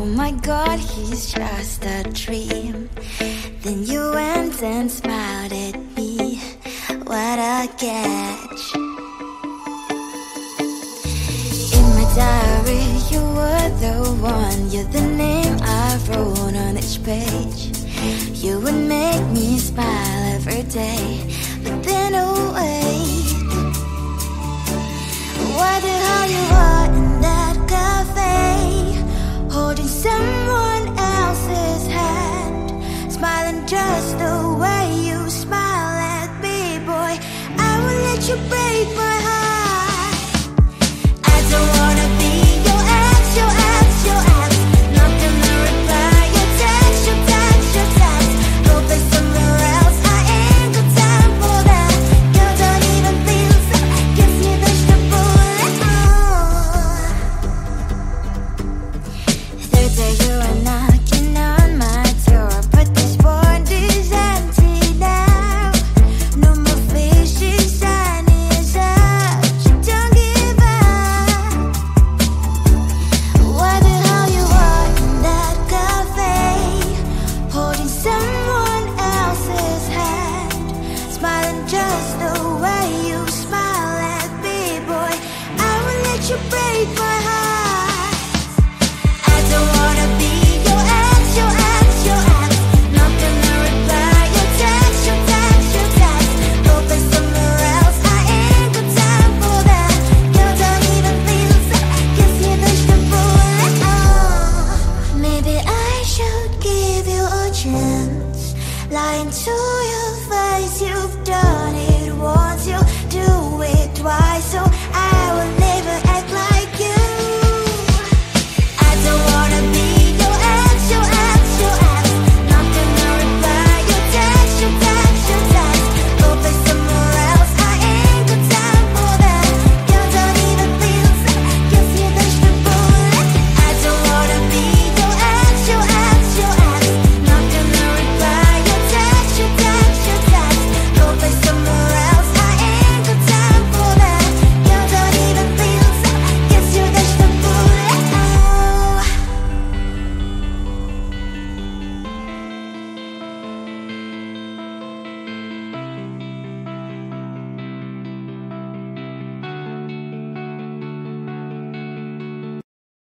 oh my God, he's just a dream. Then you went and smiled at me. What a catch. In my diary, you were the one. You're the name I wrote on each page. You would make me smile every day. But then, oh wait, what the hell you are in that cafe, holding someone else's hand, smiling just the way you smile at me, boy. I will let you break my heart. I don't wanna be your ex, your ex, your ex. Not gonna reply your text, your text, your text. Go play somewhere else, I ain't got time for that. You don't even feel so, guess you dodged the bullet. Third day you are knocking on my door, but this world is empty now. No more fishes, shiny as up. You don't give up. What the hell you are in that cafe, holding someone else's hand, smiling just the way you smile at me, boy. I will let you break my heart. I don't wanna be your ex, your ex, your ex. Not gonna reply your text, your text, your text. Go play somewhere else, I ain't got time for that. You don't even feel so, guess you dodged the bullet. Maybe I should give you a chance. Lying to your face, you've done it once, you do it twice, so I will never act like you. I don't wanna be your ex, your ex, your ex. Not gonna reply your text, your text, your text. Go play somewhere else, I ain't got time for that. You don't even feel so, guess you dodged the bullet. I don't wanna be your ex, your ex, your ex. Not gonna reply your text, your text, your text. Go play somewhere else, I ain't got time for that. You don't even feel so, guess you dodged the bullet.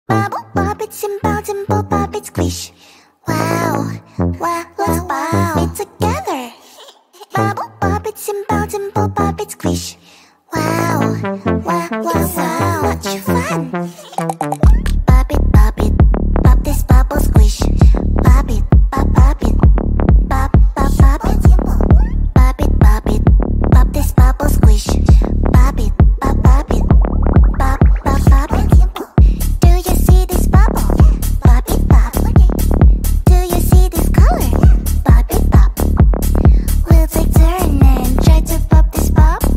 Bubble, bop it, simple, dimple, pop it, squish. Wow, wow, let's pop it together. Bubble, pop it, simple, dimple, pop it, squish. Wow, wow, wow, so much fun. Pop it, pop this bubble, squish. Pop it, pop it, pop, pop, pop it. Pop it, pop this bubble, squish. Pop it, pop it, pop, pop, pop it. Do you see this bubble? Pop it, pop. Do you see this color? Pop it, pop. We'll take turn and try to pop this bubble.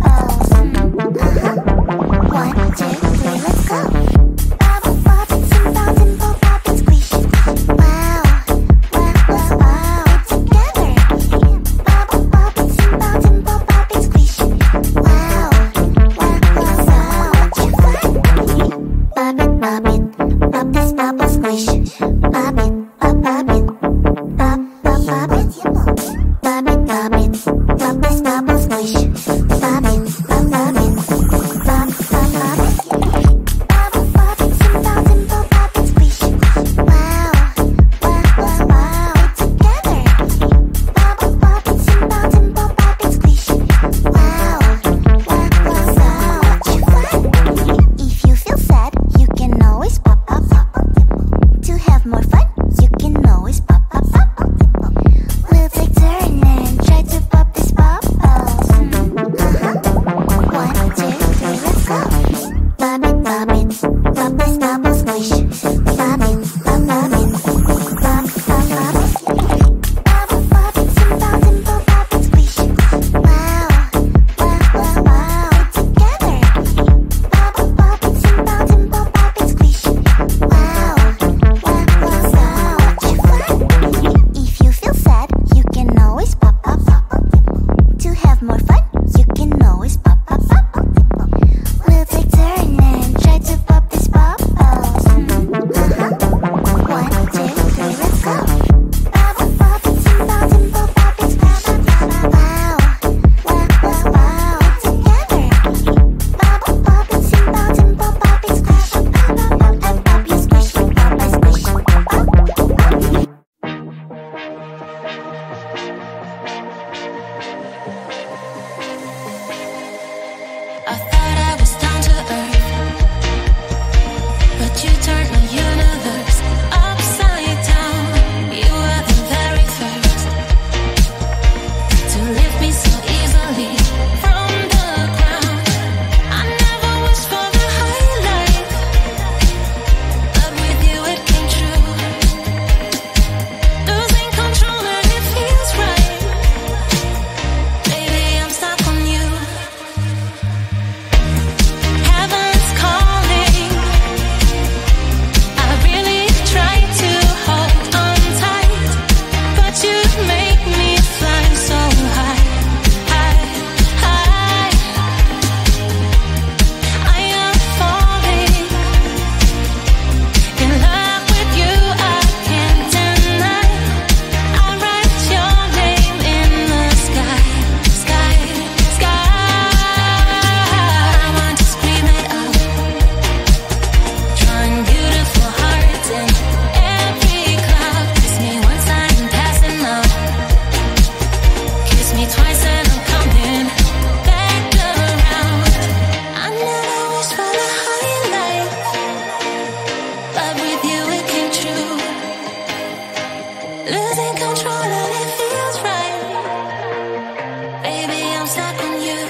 stuck on you.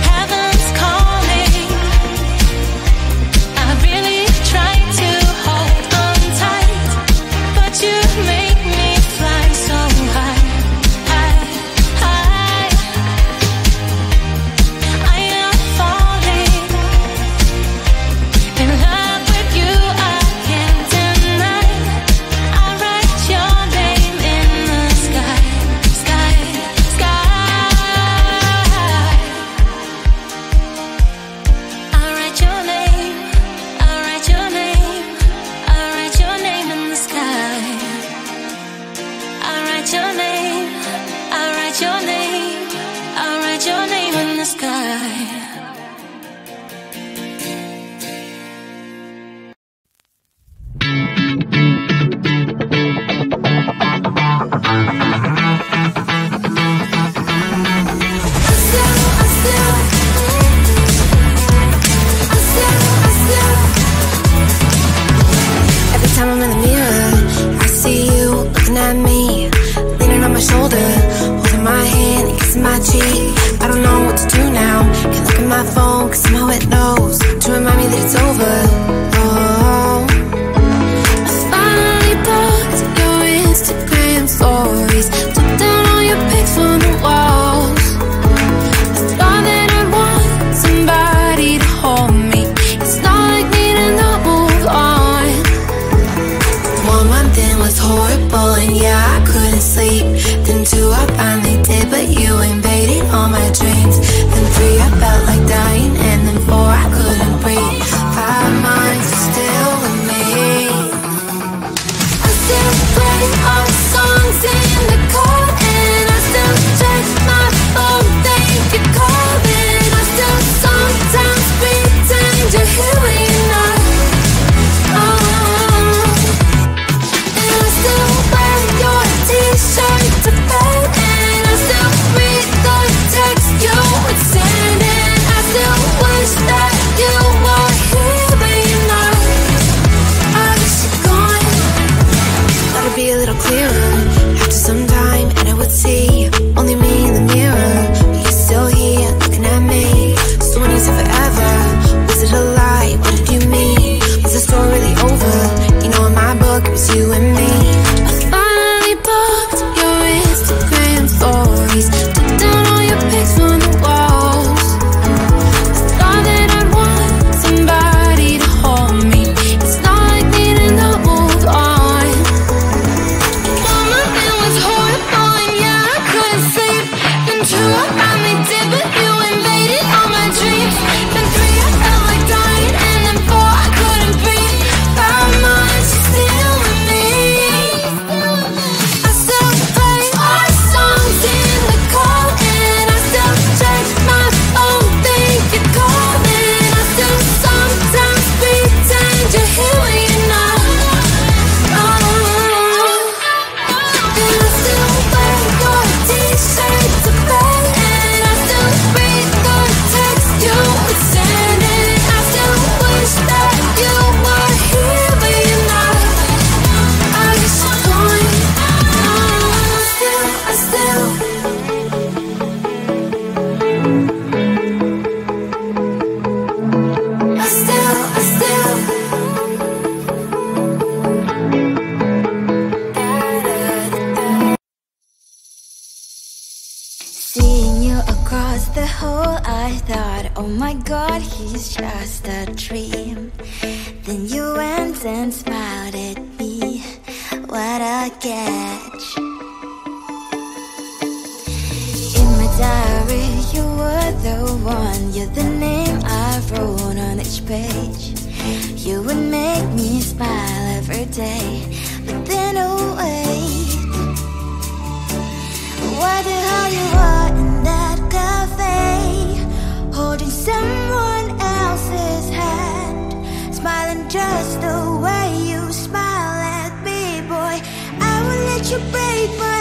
Heaven's calling. I really try to hold on tight, but you make me fly so high, high, high. I am falling in love with you. I can't deny. I write your name in the sky, sky, sky. I write your name. I write your name. I write your name in the sky. I write your name. I write your name. I write your name in the sky. Every time I'm in the mirror, I see you looking at me, leaning on my shoulder, holding my hand and kissing my cheek. I don't know what to do now. Can't look at my phone 'cause somehow it knows to remind me that it's over. Oh, I finally blocked your Instagram stories, took down all your pics from the walls. I thought that I'd want somebody to hold me. It's not like needing to move on. 1 month in was horrible and yeah, I couldn't sleep. Then 2 I finally did, but you invaded all my dreams. Then 3 I felt like dying, and then 4 I couldn't breathe. 5 months you're still with me. I still play our songs in the car, and I still check my phone, think you're calling. I still sometimes pretend you're here when you're not. And I still wear your t-shirt to bed, and I still read the text you would send, and I still wish that you were here but you're not. I wish you're gone. Thought it'd be a little clearer after some time, and I would see only me in the mirror, but you're still here looking at me. So when you said forever, was it a lie? What did you mean? Was the story really over? You know, in my book it was you and me. I finally blocked your Instagram stories, took down all your pics from the walls. I thought that I'd want somebody to hold me. It's not like needing to move on. 1 month it was horrible and yeah, I couldn't sleep. Then 2 I finally did, but you invaded all my dreams. Then 3 I felt like dying, and then 4 I couldn't breathe. 5 months you're still with me. I still play our songs in the car, and I still check my phone, think you're calling. I still sometimes pretend you're here when you're not. And I still wear your t-shirt to bed, and I still read the text you would send, and I still wish that you were here but you're not. I wish you're gone. I still seeing you across the hall, I thought, oh my god, he's just a dream. Then you went and smiled at me. What a catch. In my diary, you were the one. You're the name I wrote on each page. You would make me smile every day. But then, oh wait, what the hell you are in that cafe, holding someone else's hand, smiling just the way you smile at me, boy. I will let you break my